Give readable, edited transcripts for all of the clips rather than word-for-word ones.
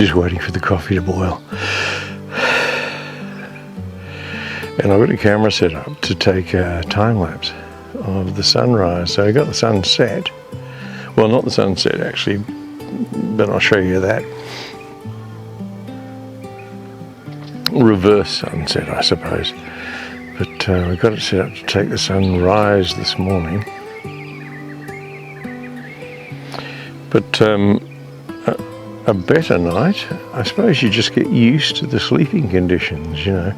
just waiting for the coffee to boil. And I've got a camera set up to take a time lapse of the sunrise. So I got the sunset. Well, not the sunset actually, but I'll show you that. Reverse sunset, I suppose. But we got it set up to take the sunrise this morning. But a better night, I suppose you just get used to the sleeping conditions, you know.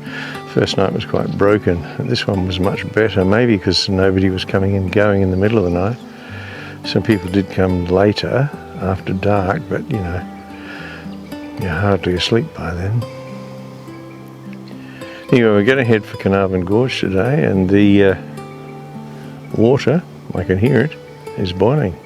First night was quite broken. This one was much better, maybe because nobody was coming and going in the middle of the night. Some people did come later, after dark, but you know, you're hardly asleep by then. Anyway, we're going to head for Carnarvon Gorge today, and the water, I can hear it, is boiling.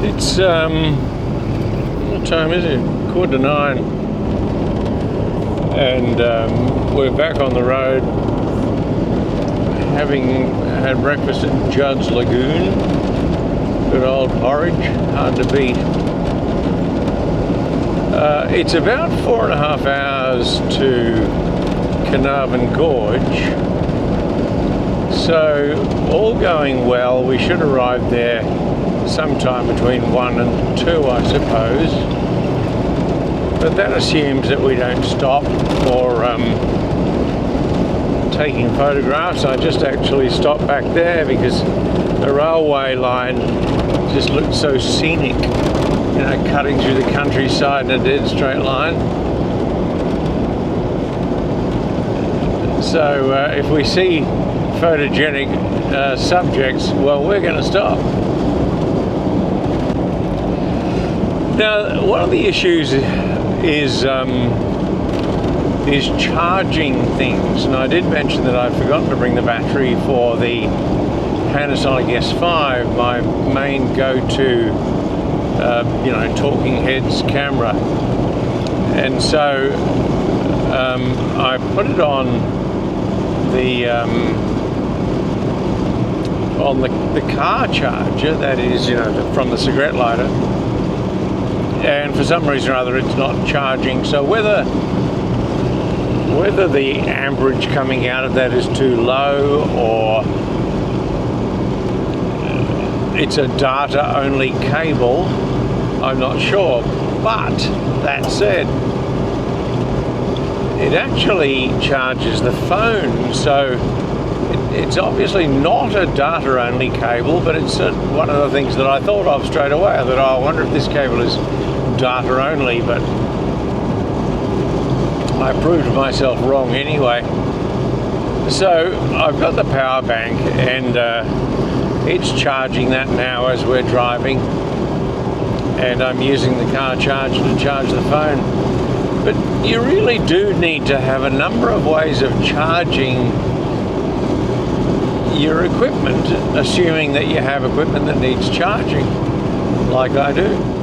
It's, what time is it? 9:15. And we're back on the road, having had breakfast at Judd's Lagoon. Good old porridge, hard to beat. It's about 4.5 hours to Carnarvon Gorge. So, all going well, we should arrive there sometime between 1 and 2, I suppose. But that assumes that we don't stop for taking photographs. I just actually stopped back there because the railway line just looked so scenic, you know, cutting through the countryside in a dead straight line. So if we see photogenic subjects, well, we're going to stop. Now, one of the issues is charging things, and I did mention that I'd forgotten to bring the battery for the Panasonic S5, my main go-to, you know, talking heads camera, and so I put it on the car charger, that is, you know, from the cigarette lighter. And for some reason or other it's not charging, so whether the amperage coming out of that is too low or it's a data only cable, I'm not sure. But that said, it actually charges the phone, so it's obviously not a data only cable, but it's one of the things that I thought of straight away. I thought, oh, I wonder if this cable is data only, but I proved myself wrong anyway. So I've got the power bank, and it's charging that now as we're driving, and I'm using the car charger to charge the phone. But you really do need to have a number of ways of charging your equipment, assuming that you have equipment that needs charging, like I do.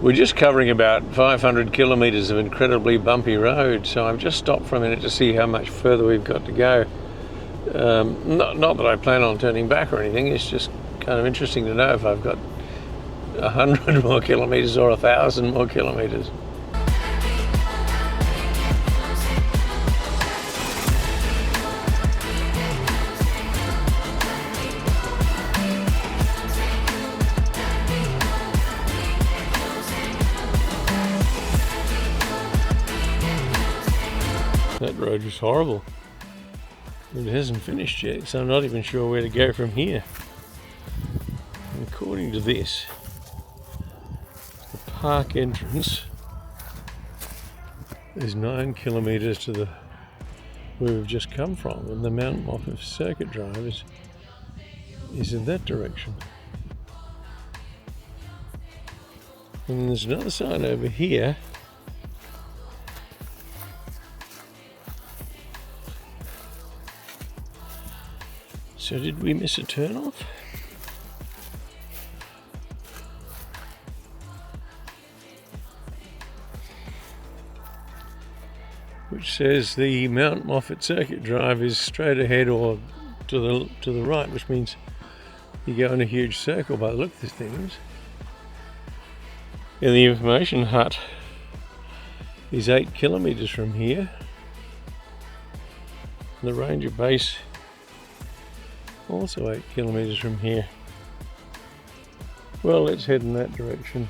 We're just covering about 500 kilometres of incredibly bumpy road, so I've just stopped for a minute to see how much further we've got to go. Not that I plan on turning back or anything, it's just kind of interesting to know if I've got 100 more kilometres or 1,000 more kilometres. That road was horrible. It hasn't finished yet, so I'm not even sure where to go from here. According to this, the park entrance is 9 kilometres to the where we've just come from, and the Mount Moffat circuit drive is in that direction. And there's another sign over here. So did we miss a turnoff? Which says the Mount Moffat circuit drive is straight ahead or to the right, which means you go in a huge circle by the look of the things. And the information hut is 8 kilometres from here. And the ranger base also 8 kilometres from here. Well, let's head in that direction.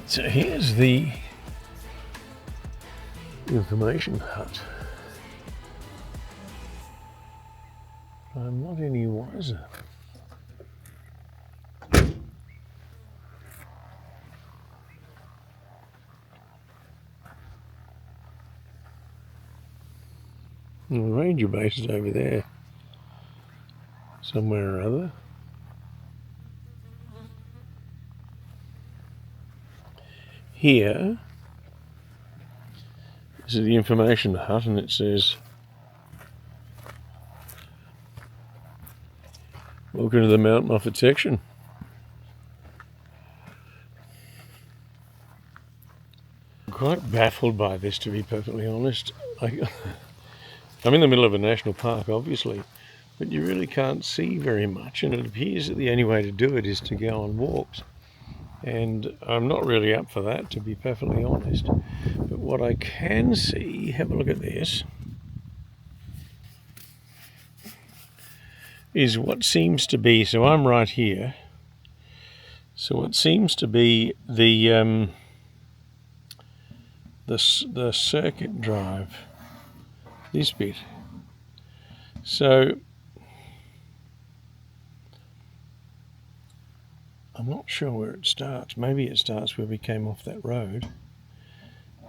So here's the information hut. I'm not any wiser. The ranger base is over there, somewhere or other. Here this is the information hut, and it says, "Welcome to the Mount Moffat section." I'm quite baffled by this, to be perfectly honest. I'm in the middle of a national park, obviously, but you really can't see very much, and it appears that the only way to do it is to go on walks. And I'm not really up for that, to be perfectly honest. But what I can see, have a look at this, is what seems to be, so I'm right here, so what seems to be the circuit drive, this bit. So I'm not sure where it starts. Maybe it starts where we came off that road,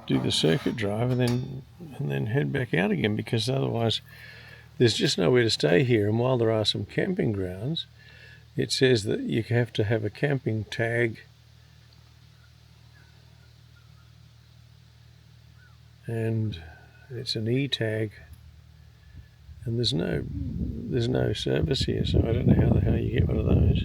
do the circuit drive, and then head back out again, because otherwise there's just nowhere to stay here. And while there are some camping grounds, it says that you have to have a camping tag, and it's an E-tag, and there's no service here, so I don't know how the hell you get one of those.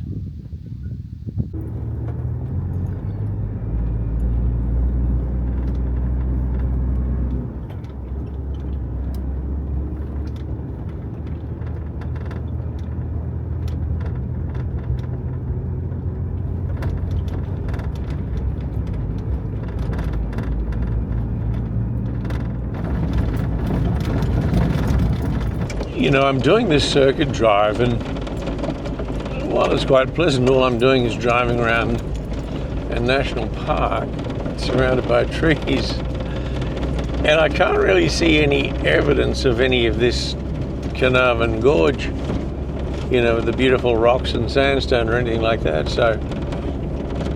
You know, I'm doing this circuit drive, and while it's quite pleasant, all I'm doing is driving around a national park surrounded by trees, and I can't really see any evidence of any of this Carnarvon Gorge, you know, the beautiful rocks and sandstone or anything like that. So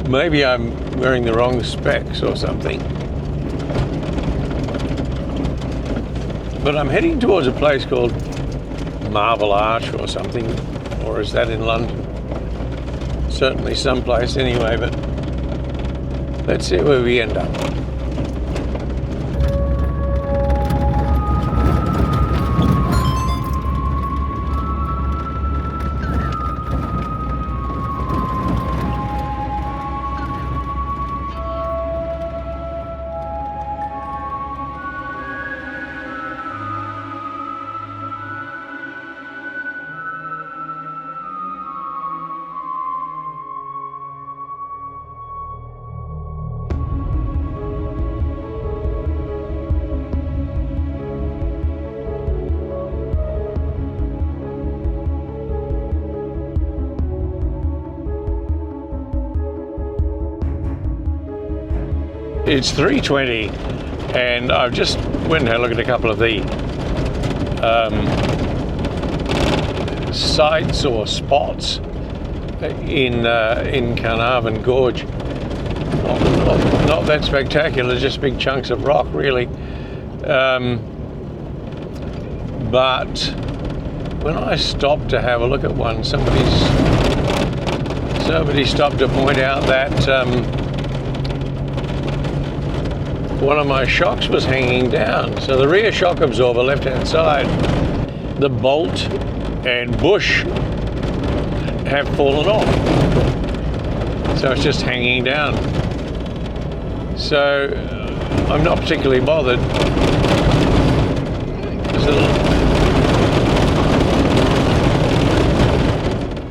maybe I'm wearing the wrong specs or something. But I'm heading towards a place called Marble Arch or something, or is that in London? Certainly someplace anyway, but let's see where we end up. It's 3:20 and I've just went and had a look at a couple of the sites or spots in Carnarvon Gorge. Not that spectacular, just big chunks of rock really. But when I stopped to have a look at one, somebody stopped to point out that one of my shocks was hanging down. So the rear shock absorber, left hand side, the bolt and bush have fallen off. So it's just hanging down. So I'm not particularly bothered.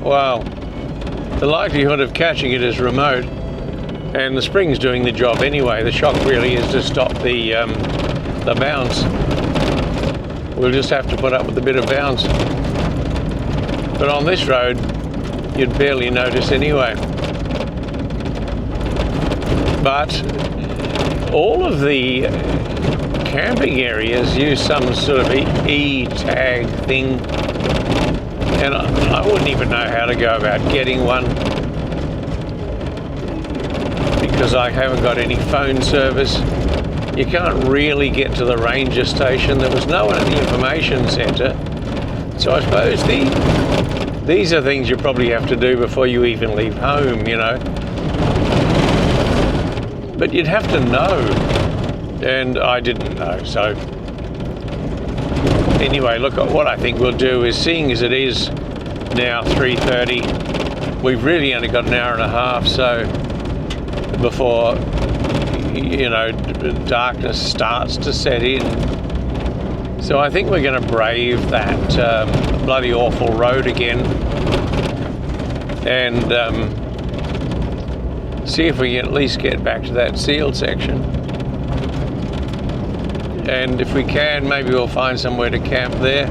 Wow. The likelihood of catching it is remote, and the spring's doing the job anyway. The shock really is to stop the bounce. We'll just have to put up with a bit of bounce. But on this road, you'd barely notice anyway. But all of the camping areas use some sort of E-tag thing, and I wouldn't even know how to go about getting one because I haven't got any phone service. You can't really get to the ranger station. There was no one at the information centre. So I suppose these are things you probably have to do before you even leave home, you know. But you'd have to know, and I didn't know. So anyway, look, what I think we'll do is, seeing as it is now 3:30, we've really only got an hour and a half, so before, you know, darkness starts to set in. So I think we're going to brave that bloody awful road again and see if we can at least get back to that sealed section. And if we can, maybe we'll find somewhere to camp there.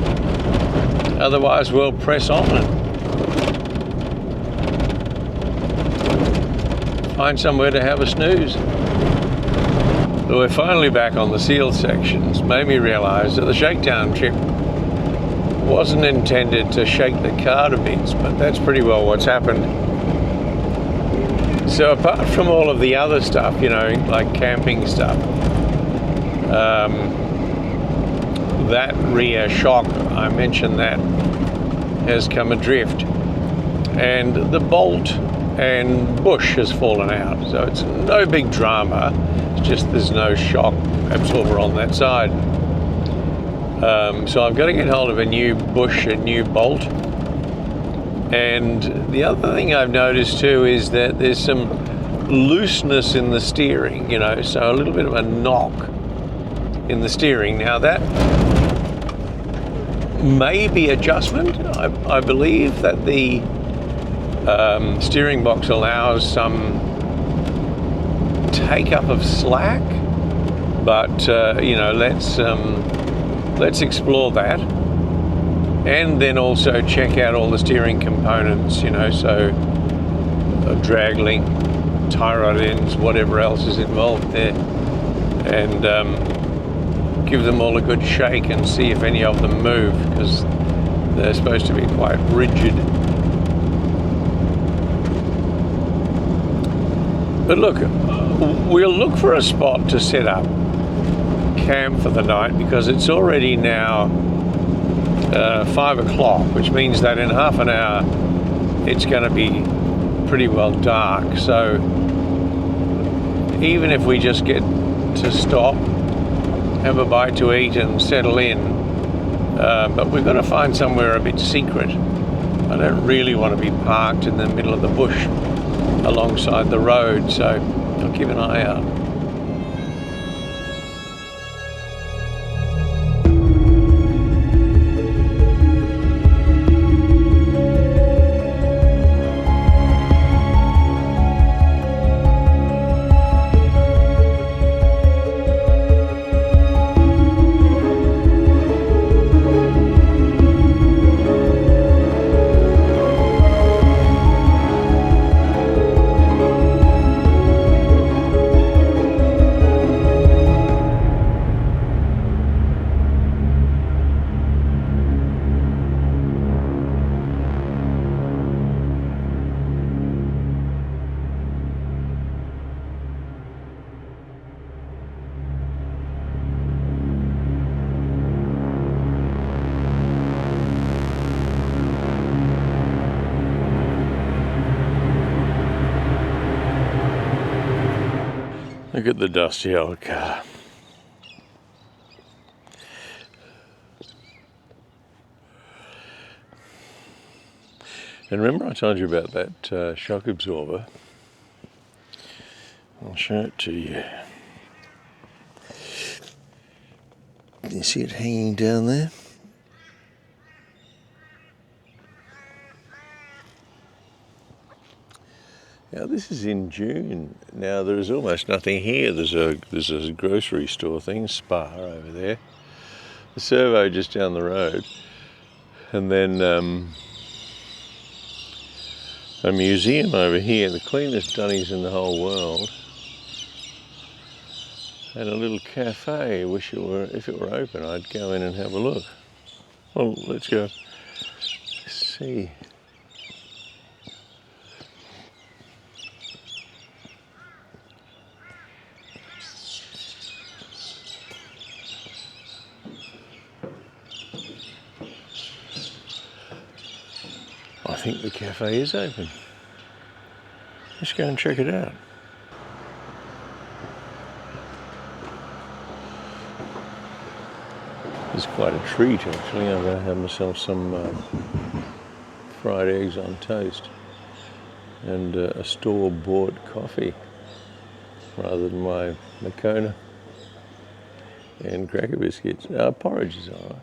Otherwise, we'll press on and find somewhere to have a snooze. But we're finally back on the sealed sections. Made me realise that the shakedown trip wasn't intended to shake the car to bits, but that's pretty well what's happened. So apart from all of the other stuff, you know, like camping stuff, that rear shock, I mentioned that, has come adrift, and the bolt and bush has fallen out. So it's no big drama, it's just there's no shock absorber on that side. So I've got to get hold of a new bush, a new bolt. And the other thing I've noticed too is that there's some looseness in the steering, you know, so a little bit of a knock in the steering. Now that may be adjustment. I believe that the steering box allows some take up of slack, but you know, let's explore that, and then also check out all the steering components, you know, so drag link, tie rod ends, whatever else is involved there, and give them all a good shake and see if any of them move, because they're supposed to be quite rigid. But look, we'll look for a spot to set up camp for the night, because it's already now 5 o'clock, which means that in half an hour it's going to be pretty well dark. So even if we just get to stop, have a bite to eat and settle in, but we've got to find somewhere a bit secret. I don't really want to be parked in the middle of the bush alongside the road, so I'll keep an eye out. Look at the dusty old car. And remember I told you about that shock absorber? I'll show it to you. Can you see it hanging down there? Now this is in June. Now there is almost nothing here. There's a grocery store thing, Spar over there. The servo just down the road. And then a museum over here, the cleanest dunnies in the whole world. And a little cafe. Wish it were, if it were open, I'd go in and have a look. Well, let's go see. I think the cafe is open. Let's go and check it out. It's quite a treat actually. I'm going to have myself some fried eggs on toast and a store-bought coffee rather than my Macona and cracker biscuits. Porridge is alright.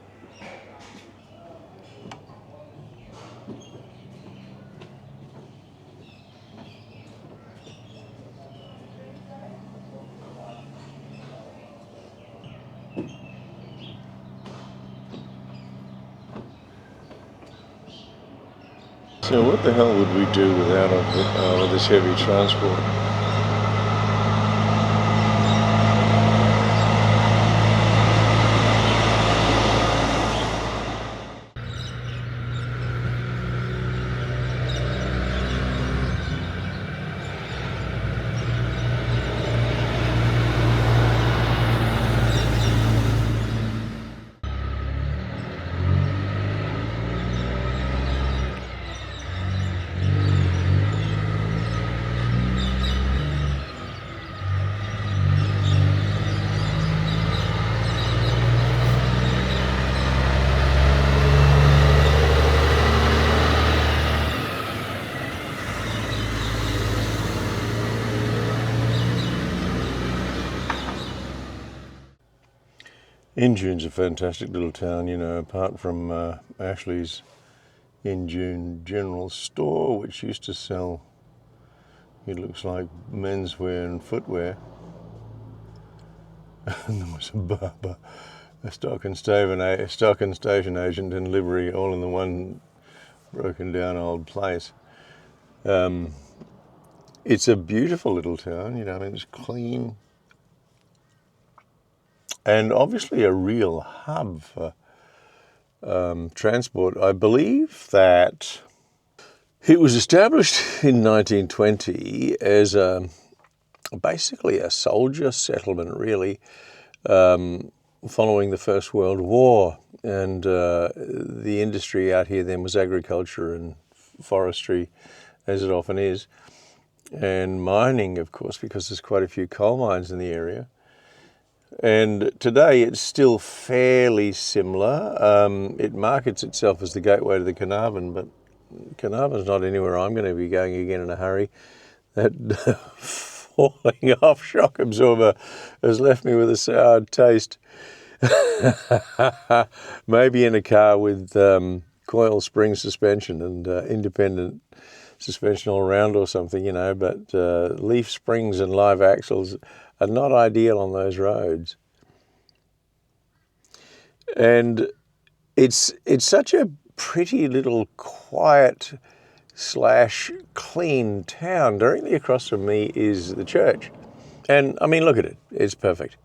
So what the hell would we do without this heavy transport? Injune's a fantastic little town, you know, apart from Ashley's Injune General Store, which used to sell, it looks like, menswear and footwear. And there was a barber, a stock and station agent and livery, all in the one broken down old place. It's a beautiful little town, you know, I mean, it's clean. And obviously a real hub for transport. I believe that it was established in 1920 as basically a soldier settlement, really, following the First World War. And the industry out here then was agriculture and forestry, as it often is, and mining, of course, because there's quite a few coal mines in the area. And today it's still fairly similar. It markets itself as the gateway to the Carnarvon, but Carnarvon's not anywhere I'm going to be going again in a hurry. That falling off shock absorber has left me with a sour taste. Maybe in a car with coil spring suspension and independent suspension all around or something, you know, but leaf springs and live axles are not ideal on those roads. And it's such a pretty little quiet / clean town. Directly across from me is the church. And I mean, look at it, it's perfect.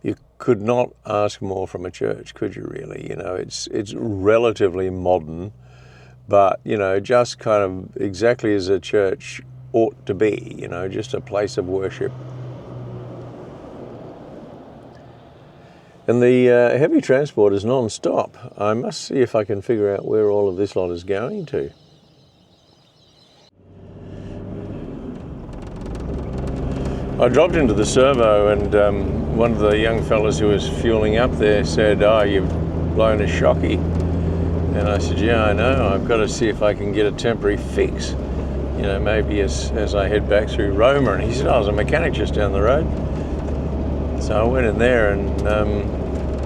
You could not ask more from a church, could you really? You know, it's relatively modern, but, you know, just kind of exactly as a church ought to be, you know, just a place of worship. And the heavy transport is non-stop. I must see if I can figure out where all of this lot is going to. I dropped into the servo, and one of the young fellas who was fueling up there said, "Oh, you've blown a shocky." And I said, "Yeah, I know. I've got to see if I can get a temporary fix, you know, maybe as I head back through Roma." And he said, "Oh, there's a mechanic just down the road." So I went in there, and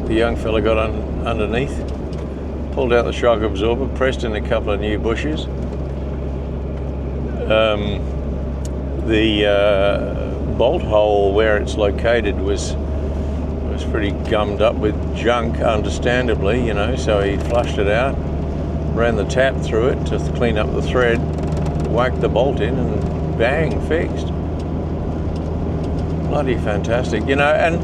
the young fella got underneath, pulled out the shock absorber, pressed in a couple of new bushings. The bolt hole where it's located was pretty gummed up with junk, understandably, you know, so he flushed it out, ran the tap through it to clean up the thread, whacked the bolt in, and bang, fixed. Bloody fantastic, you know. And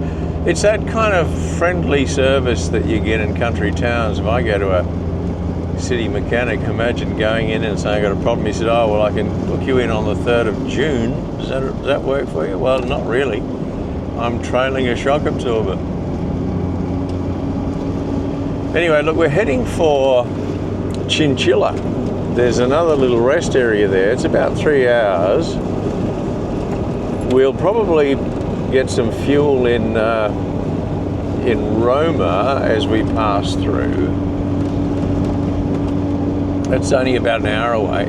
it's that kind of friendly service that you get in country towns. If I go to a city mechanic, imagine going in and saying, "I got a problem." He said, "Oh, well, I can book you in on the 3rd of June. Does that work for you?" "Well, not really. I'm trailing a shock absorber." Anyway, look, we're heading for Chinchilla. There's another little rest area there. It's about 3 hours. We'll probably get some fuel in Roma as we pass through. It's only about an hour away,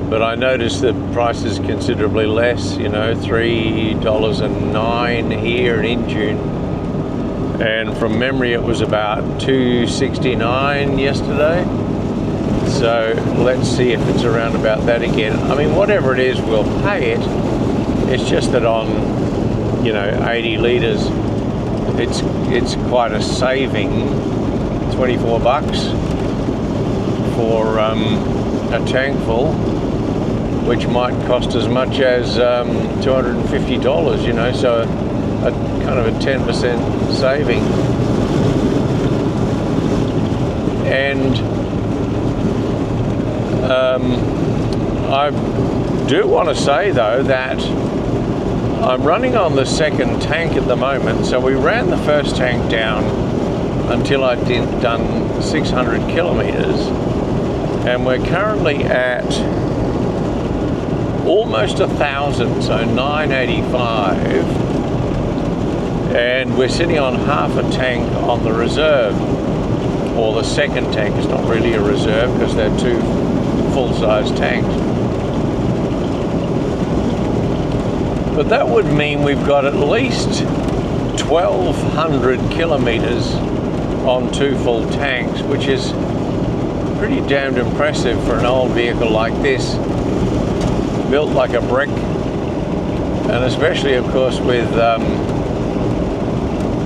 but I noticed the price is considerably less, you know, $3.09 here in June. And from memory it was about $2.69 yesterday. So let's see if it's around about that again. I mean, whatever it is, we'll pay it. It's just that on, you know, 80 litres, it's quite a saving. 24 bucks for a tank full, which might cost as much as $250, you know, so a kind of a 10% saving. And I do want to say though that I'm running on the second tank at the moment. So we ran the first tank down until I'd done 600 kilometers, and we're currently at almost 1,000, so 985, and we're sitting on half a tank on the reserve, or the second tank. It's not really a reserve because they're two full-size tanks. But that would mean we've got at least 1,200 kilometers on two full tanks, which is pretty damned impressive for an old vehicle like this, built like a brick, and especially of course with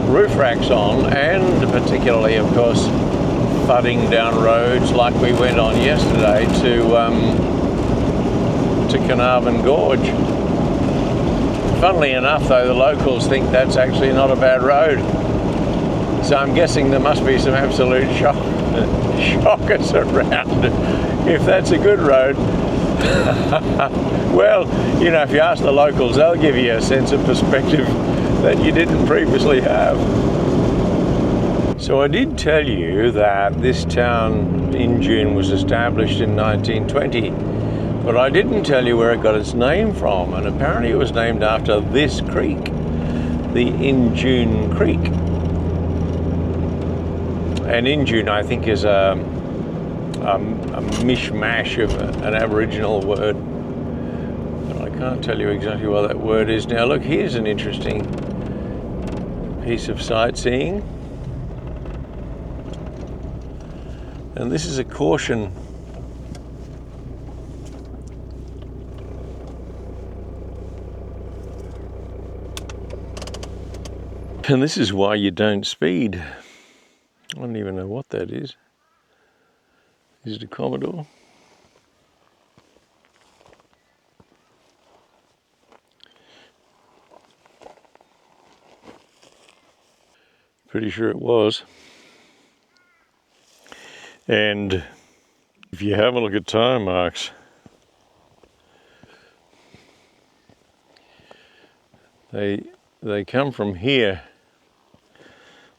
roof racks on, and particularly of course thudding down roads like we went on yesterday to Carnarvon Gorge. Funnily enough though, the locals think that's actually not a bad road, so I'm guessing there must be some absolute shockers around if that's a good road. Well, you know, if you ask the locals, they'll give you a sense of perspective that you didn't previously have. So I did tell you that this town in June was established in 1920, but I didn't tell you where it got its name from, and apparently it was named after this creek, the Injune Creek. And Injune, I think, is a mishmash of an Aboriginal word, but I can't tell you exactly what that word is. Now look, here's an interesting piece of sightseeing, and this is a caution. And this is why you don't speed. I don't even know what that is. Is it a Commodore? Pretty sure it was. And if you have a look at tire marks, they come from here.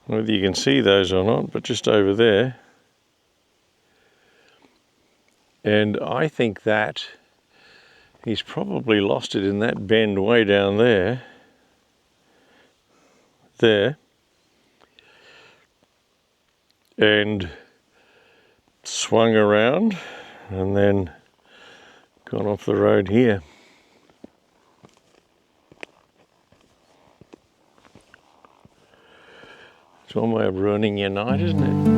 Whether you can see those or not, but just over there. And I think that he's probably lost it in that bend way down there. And swung around and then gone off the road here. It's one way of ruining your night, isn't it?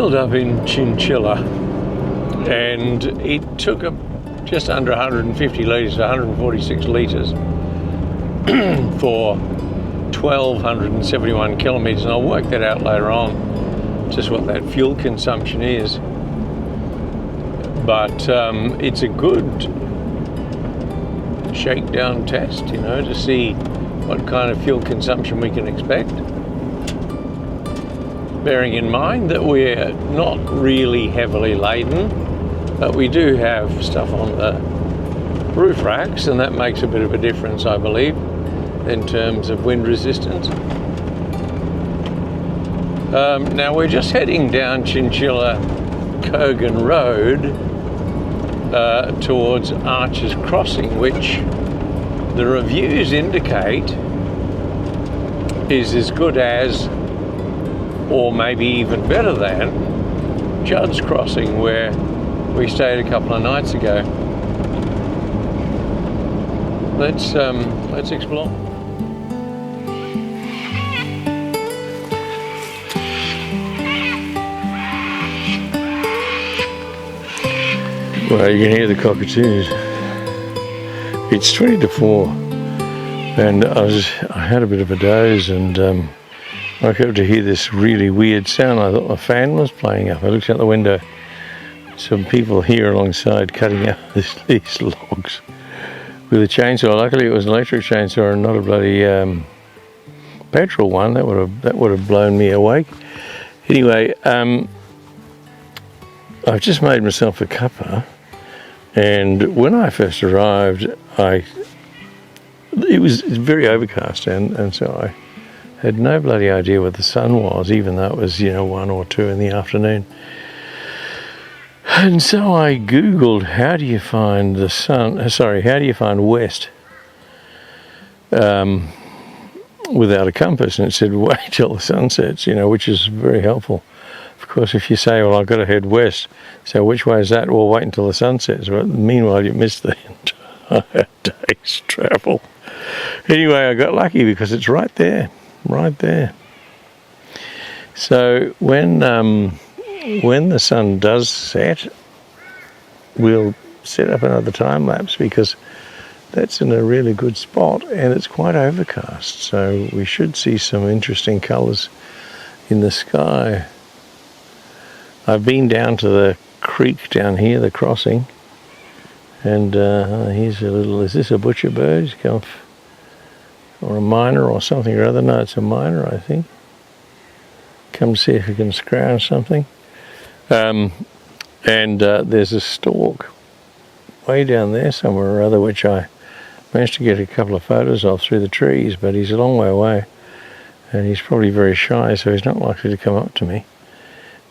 Up in Chinchilla, and it took just under 150 litres, 146 litres for 1,271 kilometres, and I'll work that out later on, just what that fuel consumption is. But it's a good shakedown test, you know, to see what kind of fuel consumption we can expect. Bearing in mind that we're not really heavily laden, but we do have stuff on the roof racks, and that makes a bit of a difference, I believe, in terms of wind resistance. Now we're just heading down Chinchilla Kogan Road towards Archer's Crossing, which the reviews indicate is as good as, or maybe even better than, Judd's Crossing, where we stayed a couple of nights ago. Let's explore. Well, you can hear the cockatoos. It's 20 to 4, and I had a bit of a doze, and I woke up to hear this really weird sound. I thought my fan was playing up. I looked out the window. Some people here alongside cutting out these logs with a chainsaw. Luckily it was an electric chainsaw and not a bloody petrol one. That would have blown me awake. Anyway, I've just made myself a cuppa, and when I first arrived, it was very overcast, and so I had no bloody idea what the sun was, even though it was, 1 or 2 in the afternoon. And so I Googled, how do you find the sun, how do you find west without a compass? And it said, wait till the sun sets, which is very helpful. Of course, if you say, well, I've got to head west, so which way is that? Well, wait until the sun sets. But meanwhile, you missed the entire day's travel. Anyway, I got lucky because it's right there. So when the sun does set, we'll set up another time lapse, because that's in a really good spot and it's quite overcast, so we should see some interesting colours in the sky. I've been down to the creek down here, the crossing, and here's a little, is this a butcher bird? He's come, or a miner or something or other. No, it's a miner, I think. Come to see if we can scrounge something. And there's a stork way down there somewhere or other, which I managed to get a couple of photos of through the trees, but he's a long way away and he's probably very shy, so he's not likely to come up to me.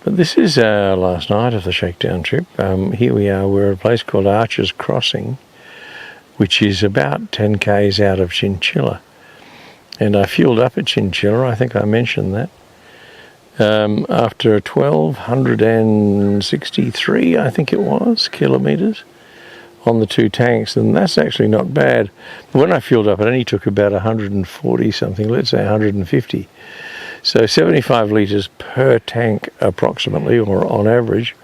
But this is our last night of the shakedown trip. Here we are, we're at a place called Archer's Crossing, which is about 10 k's out of Chinchilla. and I fueled up a chinchilla. I think I mentioned that. After 1,263, I think it was, kilometres on the 2 tanks, and that's actually not bad. But when I fueled up, it only took about 140 something, let's say 150. So 75 litres per tank approximately, or on average.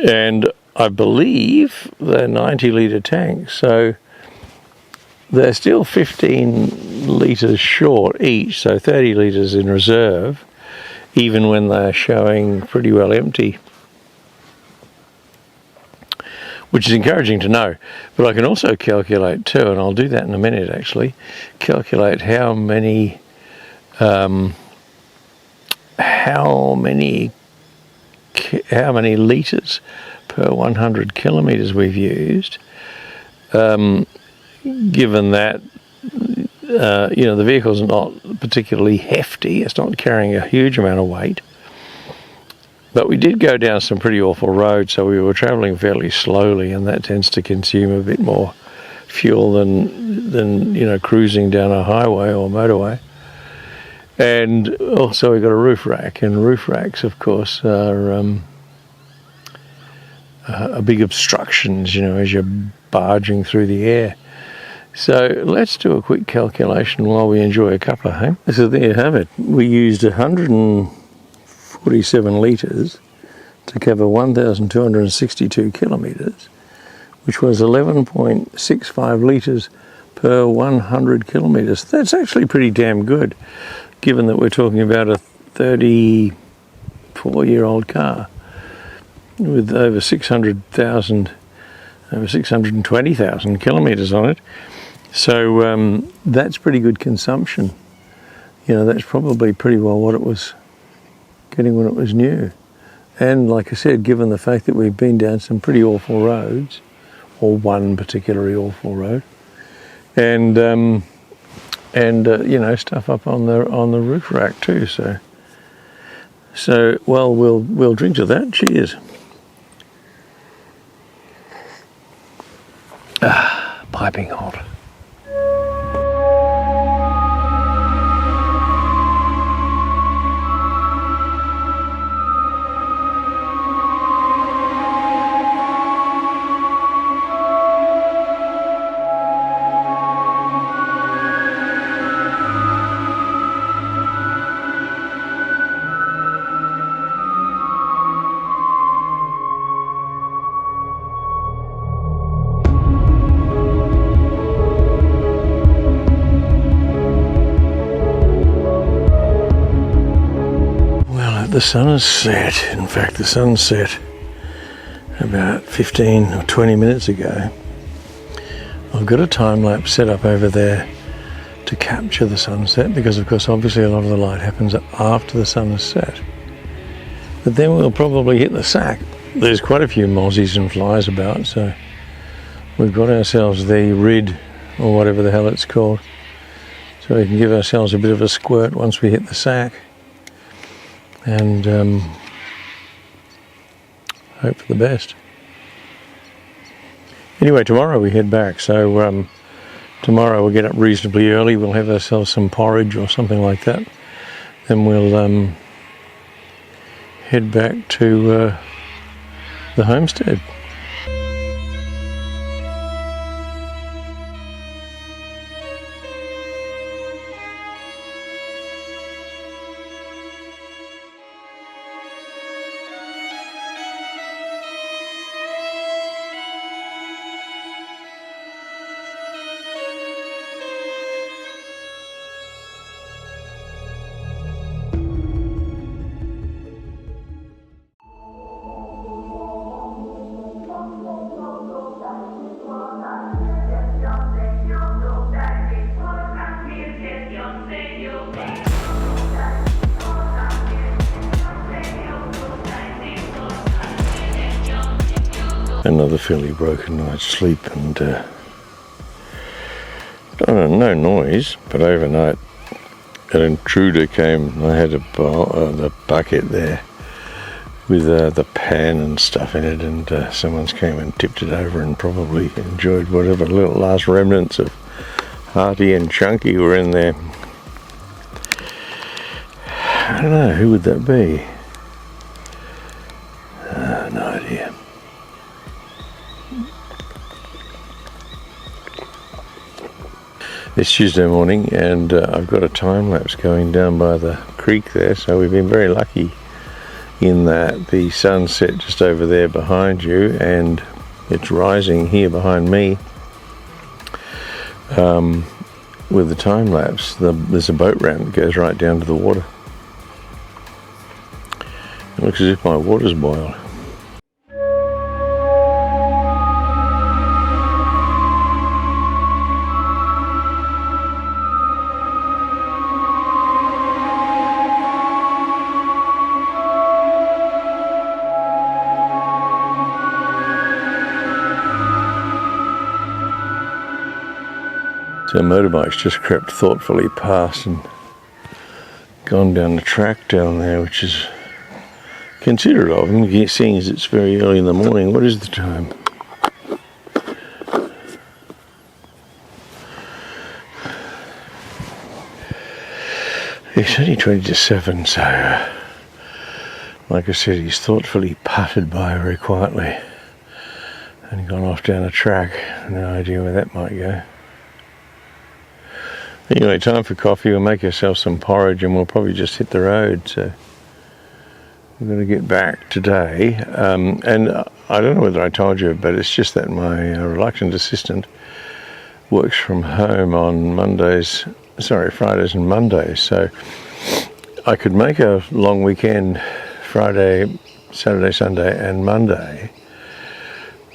And I believe they're 90 litre tanks, so they're still 15 litres short each, so 30 litres in reserve, even when they're showing pretty well empty, which is encouraging to know. But I can also calculate too, and I'll do that in a minute actually, calculate how many litres per 100 kilometres we've used, given that the vehicle's not particularly hefty, it's not carrying a huge amount of weight. But we did go down some pretty awful roads, so we were travelling fairly slowly, and that tends to consume a bit more fuel than cruising down a highway or motorway. And also we got a roof rack, and roof racks, of course, are big obstructions, as you're barging through the air. So let's do a quick calculation while we enjoy a cuppa, hey? So there you have it. We used 147 litres to cover 1,262 kilometres, which was 11.65 litres per 100 kilometres. That's actually pretty damn good, given that we're talking about a 34-year-old car with over 620,000 kilometres on it. So that's pretty good consumption. That's probably pretty well what it was getting when it was new. And like I said, given the fact that we've been down some pretty awful roads, or one particularly awful road, and stuff up on the roof rack too. So well, we'll drink to that. Cheers. Piping hot. The sun has set. In fact, the sun set about 15 or 20 minutes ago. I've got a time lapse set up over there to capture the sunset, because of course obviously a lot of the light happens after the sun has set. But then we'll probably hit the sack. There's quite a few mozzies and flies about, so we've got ourselves the rid, or whatever the hell it's called, so we can give ourselves a bit of a squirt once we hit the sack. And hope for the best. Anyway, tomorrow we head back, so tomorrow we'll get up reasonably early. We'll have ourselves some porridge or something like that. Then we'll head back to the homestead. Another fairly broken night's sleep, and no noise, but overnight an intruder came. I had the bucket there with the pan and stuff in it, and someone's came and tipped it over and probably enjoyed whatever little last remnants of Hearty and Chunky were in there. I don't know, who would that be? No idea. It's Tuesday morning, and I've got a time lapse going down by the creek there, so we've been very lucky in that the sun's set just over there behind you, and it's rising here behind me. With the time lapse, there's a boat ramp that goes right down to the water. It looks as if my water's boiled. So motorbikes just crept thoughtfully past and gone down the track down there, which is considerate of them, seeing as it's very early in the morning. What is the time? It's only 20 to 7, so like I said, he's thoughtfully putted by very quietly and gone off down a track. No idea where that might go. Anyway, time for coffee. We'll make ourselves some porridge and we'll probably just hit the road. So we're going to get back today. And I don't know whether I told you, but it's just that my reluctant assistant works from home on Fridays and Mondays. So I could make a long weekend, Friday, Saturday, Sunday and Monday,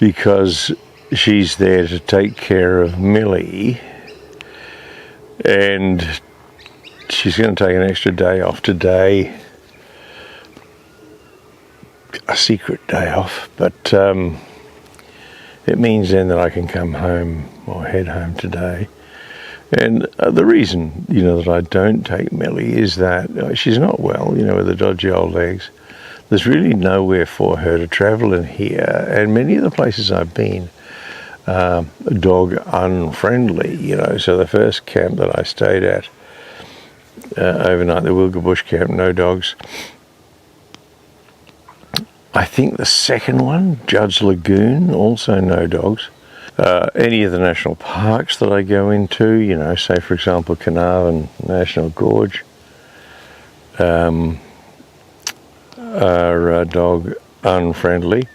because she's there to take care of Millie. And she's going to take an extra day off today, a secret day off, but it means then that I can come home or head home today. And the reason, that I don't take Millie is that she's not well, with the dodgy old legs. There's really nowhere for her to travel in here, and many of the places I've been, dog unfriendly, so the first camp that I stayed at overnight, the Wilgebush camp, no dogs. I think the second one, Judd's Lagoon, also no dogs. Any of the national parks that I go into, say for example Carnarvon National Gorge, are dog unfriendly.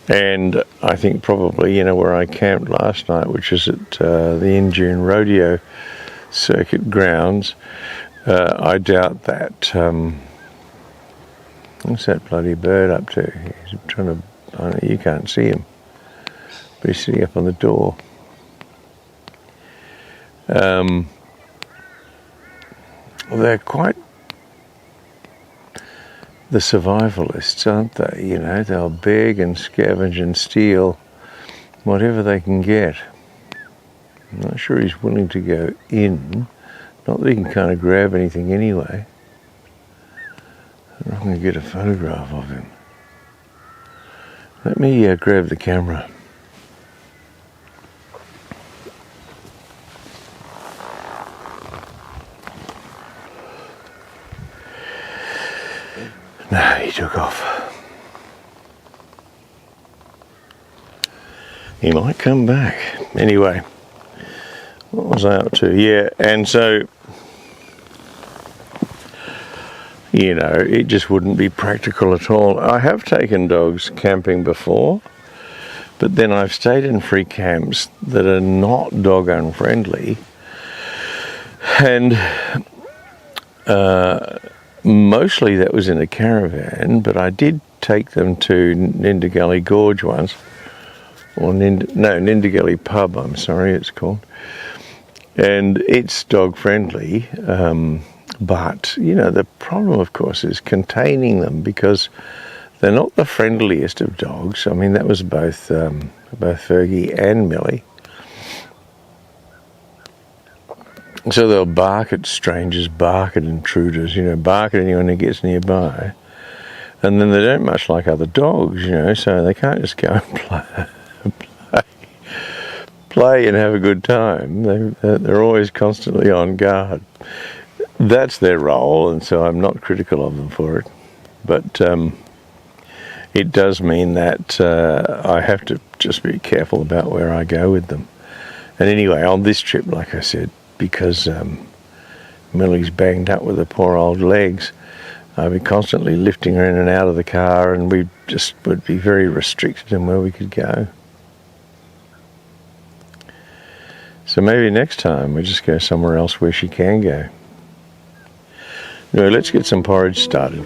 And I think probably, where I camped last night, which is at the In-June Rodeo Circuit grounds, I doubt that, what's that bloody bird up to? He's trying to, you can't see him, but he's sitting up on the door. They're quite the survivalists, aren't they? They'll beg and scavenge and steal whatever they can get. I'm not sure he's willing to go in. Not that he can kind of grab anything anyway. I'm going to get a photograph of him. Let me grab the camera. No, he took off. He might come back. Anyway, what was I up to? Yeah, and so, it just wouldn't be practical at all. I have taken dogs camping before, but then I've stayed in free camps that are not dog unfriendly, and mostly that was in a caravan, but I did take them to Nindigully Gorge once, or Nindigully Pub, I'm sorry it's called, and it's dog friendly, but the problem of course is containing them, because they're not the friendliest of dogs. I mean, that was both Fergie and Millie. So they'll bark at strangers, bark at intruders, bark at anyone who gets nearby. And then they don't much like other dogs, so they can't just go and play and have a good time. They're always constantly on guard. that's their role, and so I'm not critical of them for it. But it does mean that I have to just be careful about where I go with them. And anyway, on this trip, like I said, because Millie's banged up with her poor old legs, I'd be constantly lifting her in and out of the car, and we just would be very restricted in where we could go. So maybe next time we just go somewhere else where she can go. Anyway, let's get some porridge started.